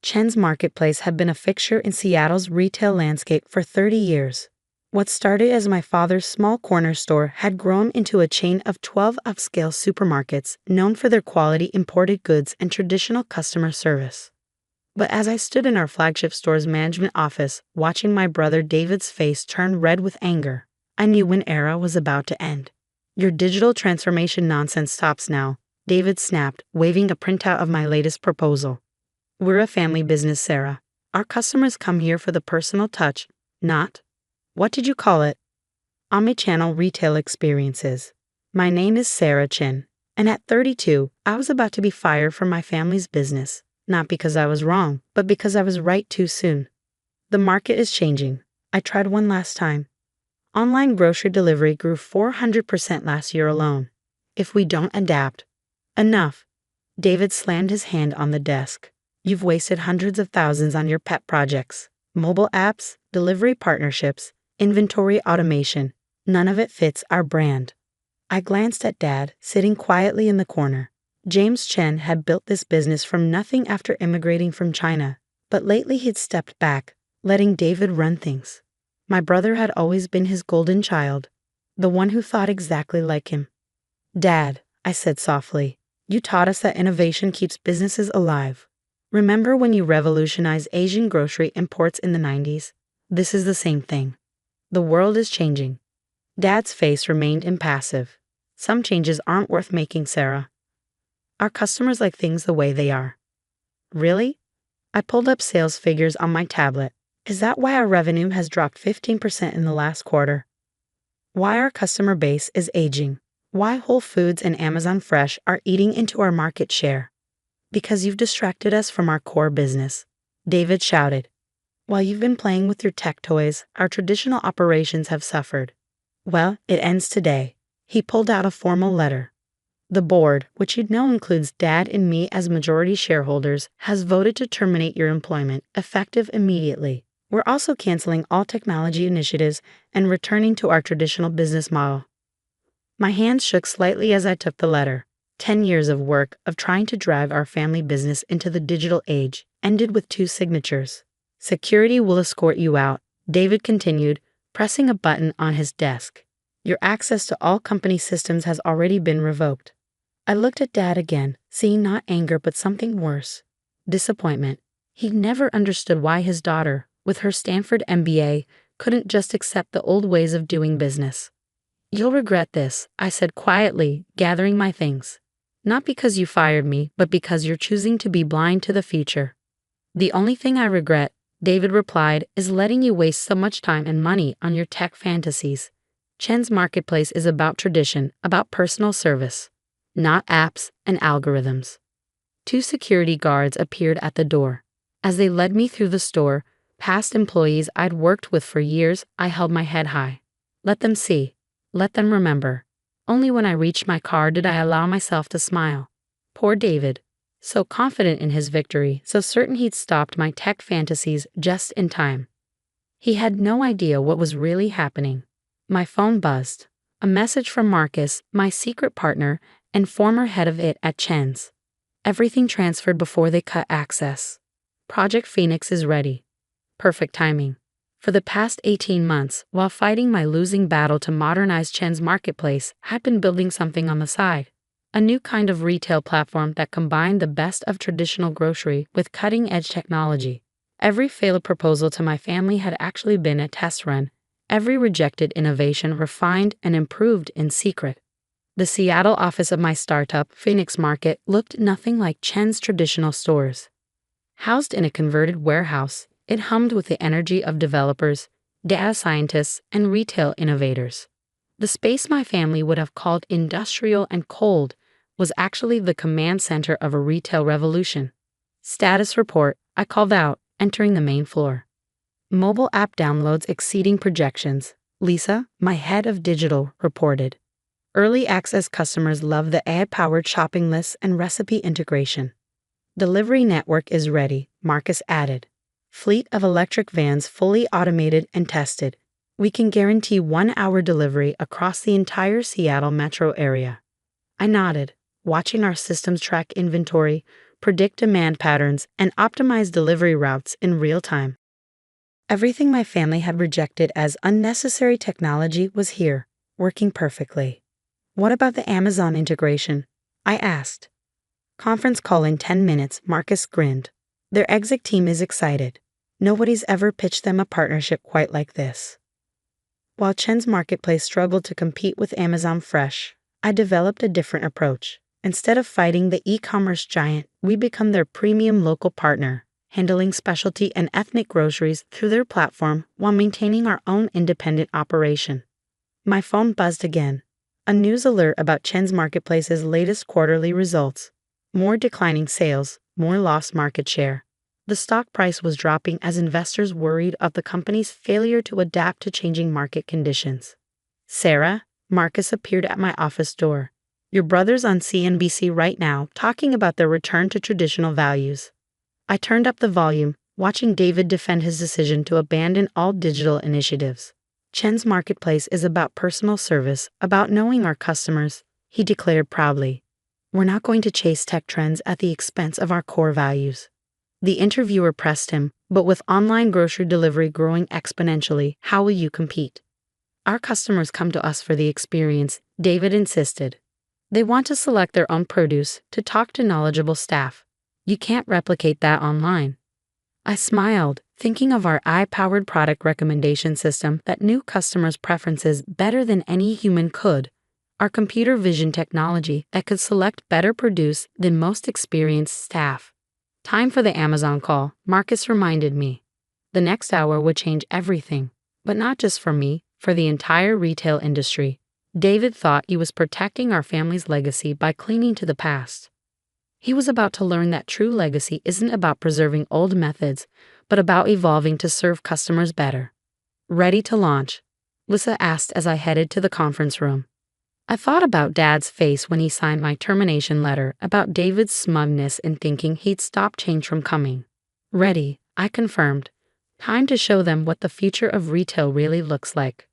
Chen's Marketplace had been a fixture in Seattle's retail landscape for 30 years. What started as my father's small corner store had grown into a chain of 12 upscale supermarkets known for their quality imported goods and traditional customer service. But as I stood in our flagship store's management office, watching my brother David's face turn red with anger, I knew one era was about to end. "Your digital transformation nonsense stops now," David snapped, waving a printout of my latest proposal. "We're a family business, Sarah. Our customers come here for the personal touch, not, what did you call it? Omnichannel retail experiences. My name is Sarah Chen, and at 32, I was about to be fired from my family's business, not because I was wrong, but because I was right too soon. The market is changing. I tried one last time. Online grocery delivery grew 400% last year alone. If we don't adapt." "Enough." David slammed his hand on the desk. "You've wasted hundreds of thousands on your pet projects, mobile apps, delivery partnerships, inventory automation. None of it fits our brand." I glanced at Dad, sitting quietly in the corner. James Chen had built this business from nothing after immigrating from China, but lately he'd stepped back, letting David run things. My brother had always been his golden child, the one who thought exactly like him. "Dad," I said softly, "you taught us that innovation keeps businesses alive. Remember when you revolutionized Asian grocery imports in the 90s? This is the same thing. The world is changing." Dad's face remained impassive. "Some changes aren't worth making, Sarah. Our customers like things the way they are." "Really?" I pulled up sales figures on my tablet. "Is that why our revenue has dropped 15% in the last quarter? Why our customer base is aging? Why Whole Foods and Amazon Fresh are eating into our market share?" "Because you've distracted us from our core business," David shouted. "While you've been playing with your tech toys, our traditional operations have suffered. Well, it ends today." He pulled out a formal letter. "The board, which you know includes Dad and me as majority shareholders, has voted to terminate your employment, effective immediately. We're also canceling all technology initiatives and returning to our traditional business model." My hands shook slightly as I took the letter. 10 years of work of trying to drive our family business into the digital age ended with 2 signatures. "Security will escort you out," David continued, pressing a button on his desk. "Your access to all company systems has already been revoked." I looked at Dad again, seeing not anger but something worse. Disappointment. He never understood why his daughter, with her Stanford MBA, couldn't just accept the old ways of doing business. "You'll regret this," I said quietly, gathering my things. "Not because you fired me, but because you're choosing to be blind to the future." "The only thing I regret," David replied, "is letting you waste so much time and money on your tech fantasies. Chen's Marketplace is about tradition, about personal service, not apps and algorithms." 2 security guards appeared at the door. As they led me through the store, past employees I'd worked with for years, I held my head high. Let them see. Let them remember. Only when I reached my car did I allow myself to smile. Poor David. So confident in his victory, so certain he'd stopped my tech fantasies just in time. He had no idea what was really happening. My phone buzzed. A message from Marcus, my secret partner and former head of it at Chen's. Everything transferred before they cut access. Project Phoenix is ready. Perfect timing. For the past 18 months, while fighting my losing battle to modernize Chen's Marketplace, I'd been building something on the side. A new kind of retail platform that combined the best of traditional grocery with cutting-edge technology. Every failed proposal to my family had actually been a test run. Every rejected innovation refined and improved in secret. The Seattle office of my startup, Phoenix Market, looked nothing like Chen's traditional stores. Housed in a converted warehouse, it hummed with the energy of developers, data scientists, and retail innovators. The space my family would have called industrial and cold was actually the command center of a retail revolution. "Status report," I called out, entering the main floor. "Mobile app downloads exceeding projections," Lisa, my head of digital, reported. "Early access customers love the AI-powered shopping lists and recipe integration." "Delivery network is ready," Marcus added. "Fleet of electric vans fully automated and tested. We can guarantee 1-hour delivery across the entire Seattle metro area." I nodded, watching our systems track inventory, predict demand patterns, and optimize delivery routes in real time. Everything my family had rejected as unnecessary technology was here, working perfectly. What about the Amazon integration? I asked. Conference call in 10 minutes, Marcus grinned. Their exec team is excited. Nobody's ever pitched them a partnership quite like this. While Chen's Marketplace struggled to compete with Amazon Fresh, I developed a different approach. Instead of fighting the e-commerce giant, we become their premium local partner, handling specialty and ethnic groceries through their platform while maintaining our own independent operation. My phone buzzed again. A news alert about Chen's Marketplace's latest quarterly results. More declining sales, more lost market share. The stock price was dropping as investors worried of the company's failure to adapt to changing market conditions. Sarah, Marcus appeared at my office door. Your brother's on CNBC right now talking about their return to traditional values. I turned up the volume, watching David defend his decision to abandon all digital initiatives. Chen's Marketplace is about personal service, about knowing our customers, he declared proudly. We're not going to chase tech trends at the expense of our core values. The interviewer pressed him, but with online grocery delivery growing exponentially, how will you compete? Our customers come to us for the experience, David insisted. They want to select their own produce, to talk to knowledgeable staff. You can't replicate that online. I smiled, thinking of our AI-powered product recommendation system that knew customers' preferences better than any human could. Our computer vision technology that could select better produce than most experienced staff. Time for the Amazon call, Marcus reminded me. The next hour would change everything, but not just for me, for the entire retail industry. David thought he was protecting our family's legacy by clinging to the past. He was about to learn that true legacy isn't about preserving old methods, but about evolving to serve customers better. Ready to launch? Lisa asked as I headed to the conference room. I thought about Dad's face when he signed my termination letter, about David's smugness in thinking he'd stop change from coming. Ready, I confirmed. Time to show them what the future of retail really looks like.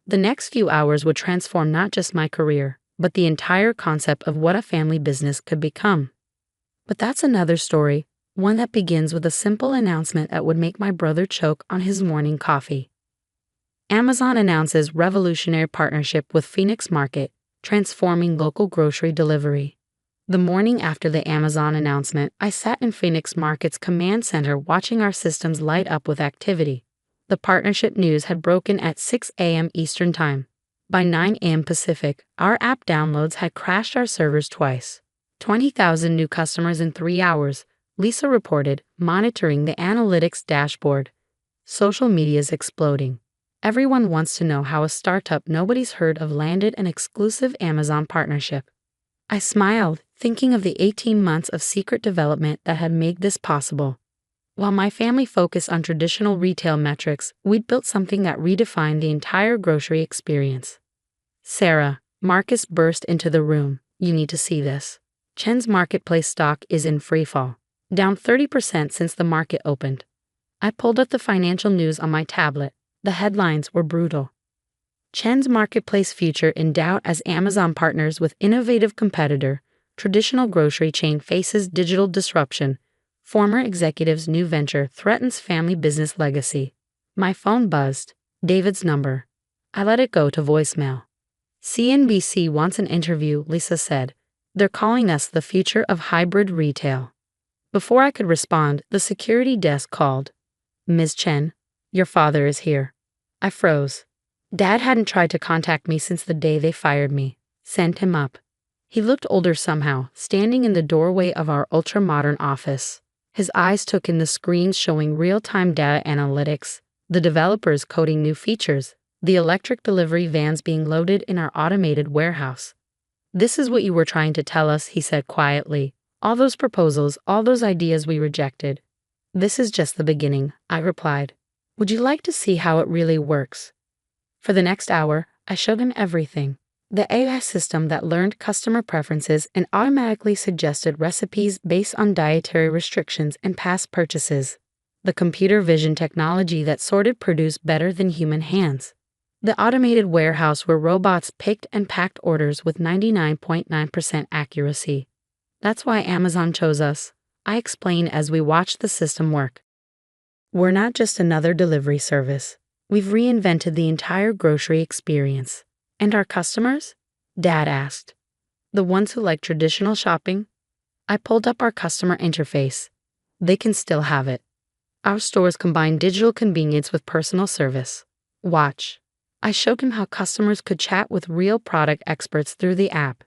The next few hours would transform not just my career, but the entire concept of what a family business could become. But that's another story, one that begins with a simple announcement that would make my brother choke on his morning coffee. Amazon announces revolutionary partnership with Phoenix Market, transforming local grocery delivery. The morning after the Amazon announcement, I sat in Phoenix Market's command center watching our systems light up with activity. The partnership news had broken at 6 a.m. Eastern Time. By 9 a.m. Pacific, our app downloads had crashed our servers twice. 20,000 new customers in 3 hours, Lisa reported, monitoring the analytics dashboard. Social media's exploding. Everyone wants to know how a startup nobody's heard of landed an exclusive Amazon partnership. I smiled, thinking of the 18 months of secret development that had made this possible. While my family focused on traditional retail metrics, we'd built something that redefined the entire grocery experience. Sarah, Marcus burst into the room. You need to see this. Chen's Marketplace stock is in freefall, down 30% since the market opened. I pulled up the financial news on my tablet. The headlines were brutal. Chen's Marketplace future in doubt as Amazon partners with innovative competitor, traditional grocery chain faces digital disruption. Former executive's new venture threatens family business legacy. My phone buzzed. David's number. I let it go to voicemail. CNBC wants an interview, Lisa said. They're calling us the future of hybrid retail. Before I could respond, the security desk called. Ms. Chen, your father is here. I froze. Dad hadn't tried to contact me since the day they fired me. Send him up. He looked older somehow, standing in the doorway of our ultra-modern office. His eyes took in the screens showing real-time data analytics, the developers coding new features, the electric delivery vans being loaded in our automated warehouse. This is what you were trying to tell us, he said quietly. All those proposals, all those ideas we rejected. This is just the beginning, I replied. Would you like to see how it really works? For the next hour, I showed him everything. The AI system that learned customer preferences and automatically suggested recipes based on dietary restrictions and past purchases. The computer vision technology that sorted produce better than human hands. The automated warehouse where robots picked and packed orders with 99.9% accuracy. That's why Amazon chose us. I explained as we watched the system work. We're not just another delivery service. We've reinvented the entire grocery experience. And our customers? Dad asked. The ones who like traditional shopping? I pulled up our customer interface. They can still have it. Our stores combine digital convenience with personal service. Watch. I showed him how customers could chat with real product experts through the app,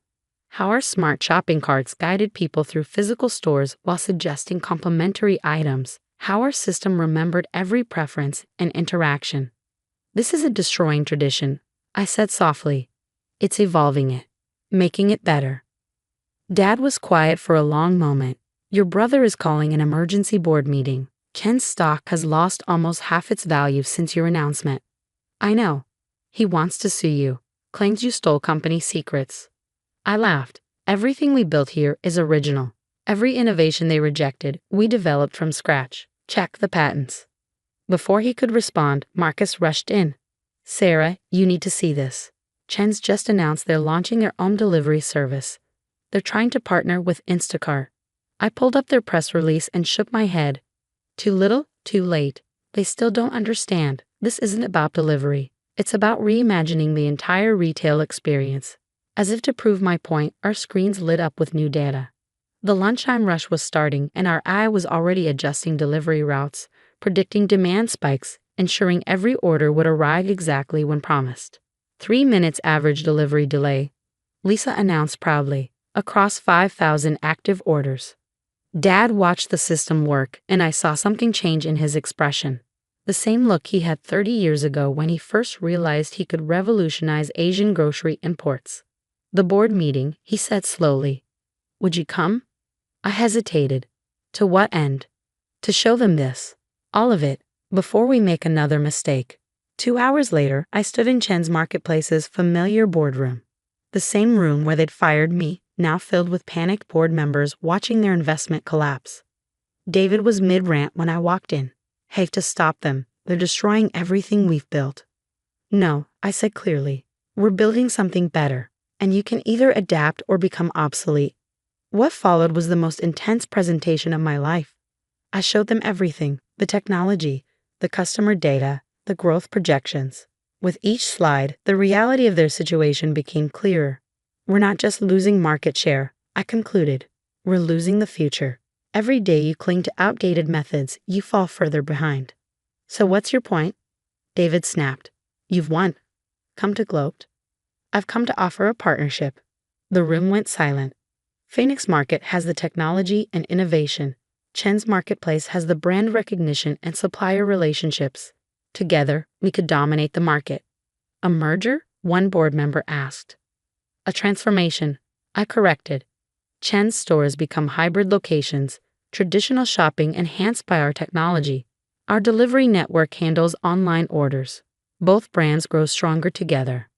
how our smart shopping carts guided people through physical stores while suggesting complementary items, how our system remembered every preference and interaction. This isn't destroying tradition, I said softly. It's evolving it, making it better. Dad was quiet for a long moment. Your brother is calling an emergency board meeting. Chen's stock has lost almost half its value since your announcement. I know. He wants to sue you, claims you stole company secrets. I laughed. Everything we built here is original. Every innovation they rejected, we developed from scratch. Check the patents. Before he could respond, Marcus rushed in. Sarah, you need to see this. Chen's just announced they're launching their own delivery service. They're trying to partner with Instacart. I pulled up their press release and shook my head. Too little, too late. They still don't understand. This isn't about delivery. It's about reimagining the entire retail experience. As if to prove my point, our screens lit up with new data. The lunchtime rush was starting, and our AI was already adjusting delivery routes, predicting demand spikes, ensuring every order would arrive exactly when promised. 3 minutes average delivery delay, Lisa announced proudly, across 5,000 active orders. Dad watched the system work, and I saw something change in his expression. The same look he had 30 years ago when he first realized he could revolutionize Asian grocery imports. The board meeting, he said slowly. Would you come? I hesitated. To what end? To show them this. All of it, before we make another mistake. 2 hours later, I stood in Chen's Marketplace's familiar boardroom. The same room where they'd fired me, now filled with panicked board members watching their investment collapse. David was mid-rant when I walked in. Have to stop them. They're destroying everything we've built. No, I said clearly. We're building something better, and you can either adapt or become obsolete. What followed was the most intense presentation of my life. I showed them everything, the technology, the customer data, the growth projections. With each slide, the reality of their situation became clearer. We're not just losing market share, I concluded. We're losing the future. Every day you cling to outdated methods, you fall further behind. So what's your point? David snapped. You've won. Come to Globed. I've come to offer a partnership. The room went silent. Phoenix Market has the technology and innovation. Chen's Marketplace has the brand recognition and supplier relationships. Together, we could dominate the market. A merger? One board member asked. A transformation, I corrected. Chen's stores become hybrid locations, traditional shopping enhanced by our technology. Our delivery network handles online orders. Both brands grow stronger together.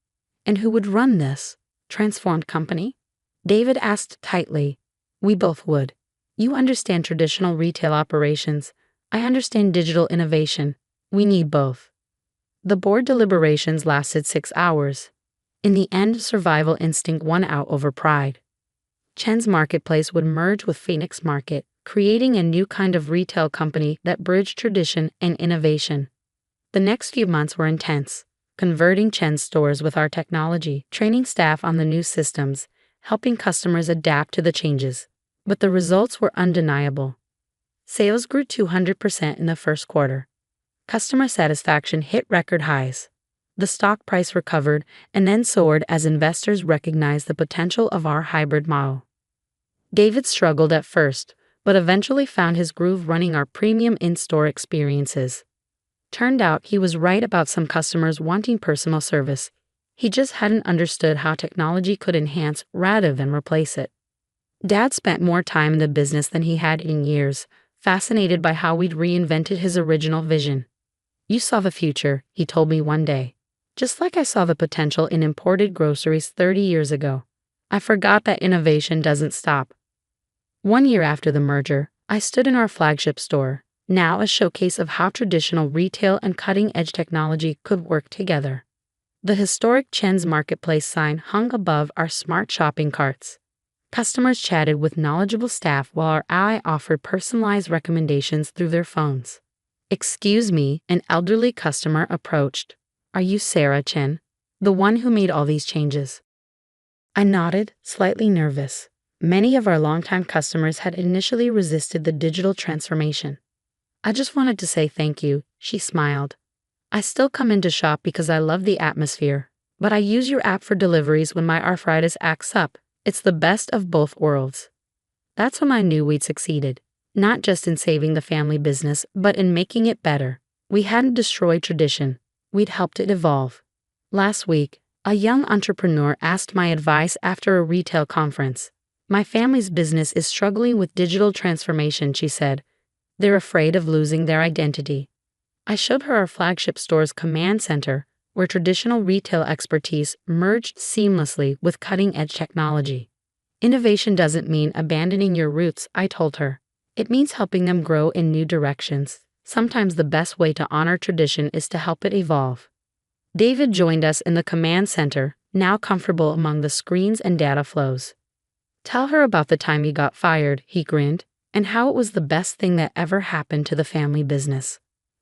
And who would run this transformed company? David asked tightly. We both would. You understand traditional retail operations. I understand digital innovation. We need both. The board deliberations lasted 6 hours. In the end, survival instinct won out over pride. Chen's Marketplace would merge with Phoenix Market, creating a new kind of retail company that bridged tradition and innovation. The next few months were intense, converting Chen's stores with our technology, training staff on the new systems, helping customers adapt to the changes. But the results were undeniable. Sales grew 200% in the first quarter. Customer satisfaction hit record highs. The stock price recovered and then soared as investors recognized the potential of our hybrid model. David struggled at first, but eventually found his groove running our premium in-store experiences. Turned out he was right about some customers wanting personal service. He just hadn't understood how technology could enhance rather than replace it. Dad spent more time in the business than he had in years, fascinated by how we'd reinvented his original vision. You saw the future, he told me one day. Just like I saw the potential in imported groceries 30 years ago. I forgot that innovation doesn't stop. 1 year after the merger, I stood in our flagship store, now a showcase of how traditional retail and cutting-edge technology could work together. The historic Chen's Marketplace sign hung above our smart shopping carts. Customers chatted with knowledgeable staff while our AI offered personalized recommendations through their phones. "Excuse me," an elderly customer approached. "Are you Sarah Chen, the one who made all these changes?" I nodded, slightly nervous. Many of our longtime customers had initially resisted the digital transformation. "I just wanted to say thank you," she smiled. "I still come in to shop because I love the atmosphere, but I use your app for deliveries when my arthritis acts up. It's the best of both worlds." That's when I knew we'd succeeded, not just in saving the family business, but in making it better. We hadn't destroyed tradition, we'd helped it evolve. Last week, a young entrepreneur asked my advice after a retail conference. "My family's business is struggling with digital transformation," she said. "They're afraid of losing their identity." I showed her our flagship store's command center, where traditional retail expertise merged seamlessly with cutting-edge technology. "Innovation doesn't mean abandoning your roots," I told her. "It means helping them grow in new directions. Sometimes the best way to honor tradition is to help it evolve." David joined us in the command center, now comfortable among the screens and data flows. "Tell her about the time you got fired," he grinned, "and how it was the best thing that ever happened to the family business."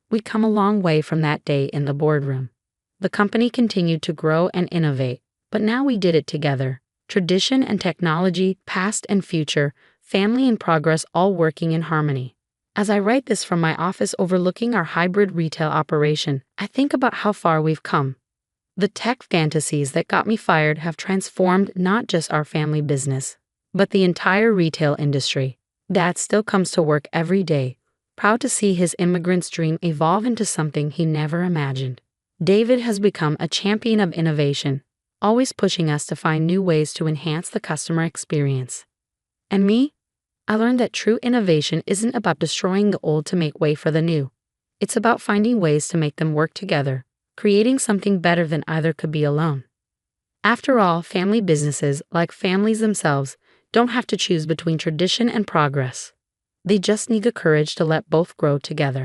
We'd come a long way from that day in the boardroom. The company continued to grow and innovate, but now we did it together. Tradition and technology, past and future, family and progress all working in harmony. As I write this from my office overlooking our hybrid retail operation, I think about how far we've come. The tech fantasies that got me fired have transformed not just our family business, but the entire retail industry. Dad still comes to work every day, proud to see his immigrant's dream evolve into something he never imagined. David has become a champion of innovation, always pushing us to find new ways to enhance the customer experience. And me? I learned that true innovation isn't about destroying the old to make way for the new. It's about finding ways to make them work together, creating something better than either could be alone. After all, family businesses, like families themselves, don't have to choose between tradition and progress. They just need the courage to let both grow together.